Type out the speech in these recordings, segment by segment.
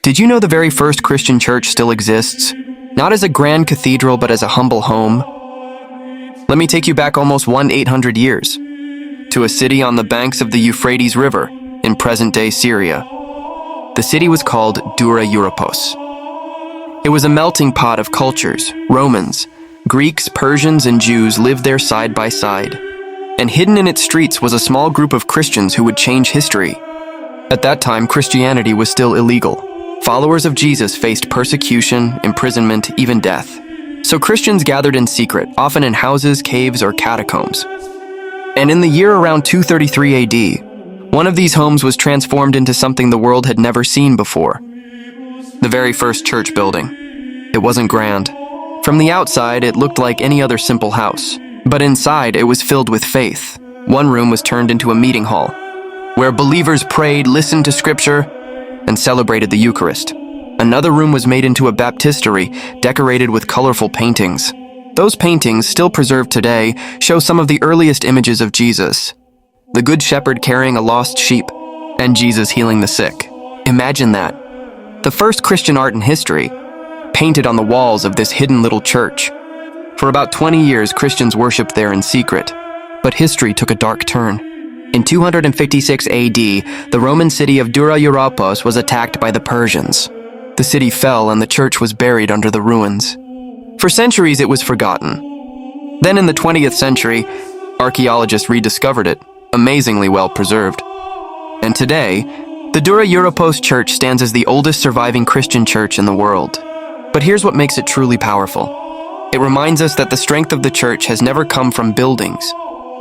Did you know the very first Christian church still exists? Not as a grand cathedral, but as a humble home? Let me take you back almost 800 years, to a city on the banks of the Euphrates River in present-day Syria. The city was called Dura Europos. It was a melting pot of cultures. Romans, Greeks, Persians, and Jews lived there side by side. And hidden in its streets was a small group of Christians who would change history. At that time, Christianity was still illegal. Followers of Jesus faced persecution, imprisonment, even death. So Christians gathered in secret, often in houses, caves, or catacombs. And in the year around 233 AD, one of these homes was transformed into something the world had never seen before. The very first church building. It wasn't grand. From the outside, it looked like any other simple house. But inside, it was filled with faith. One room was turned into a meeting hall, where believers prayed, listened to scripture, and celebrated the Eucharist. Another room was made into a baptistery, decorated with colorful paintings. Those paintings, still preserved today, show some of the earliest images of Jesus. The Good Shepherd carrying a lost sheep, and Jesus healing the sick. Imagine that. The first Christian art in history, painted on the walls of this hidden little church. For about 20 years, Christians worshipped there in secret. But history took a dark turn. In 256 AD, the Roman city of Dura Europos was attacked by the Persians. The city fell and the church was buried under the ruins. For centuries, it was forgotten. Then in the 20th century, archaeologists rediscovered it, amazingly well preserved. And today, the Dura Europos church stands as the oldest surviving Christian church in the world. But here's what makes it truly powerful. It reminds us that the strength of the church has never come from buildings,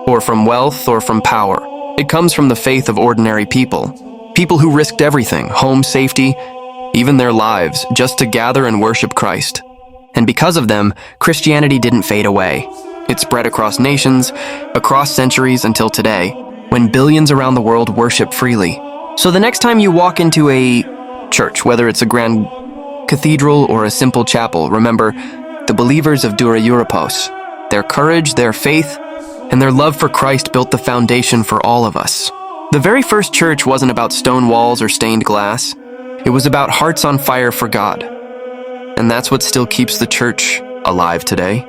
or from wealth, or from power. It comes from the faith of ordinary people. People who risked everything, home safety, even their lives, just to gather and worship Christ. And because of them, Christianity didn't fade away. It spread across nations, across centuries until today, when billions around the world worship freely. So the next time you walk into a church, whether it's a grand cathedral or a simple chapel, remember the believers of Dura Europos. Their courage, their faith, and their love for Christ built the foundation for all of us. The very first church wasn't about stone walls or stained glass. It was about hearts on fire for God. And that's what still keeps the church alive today.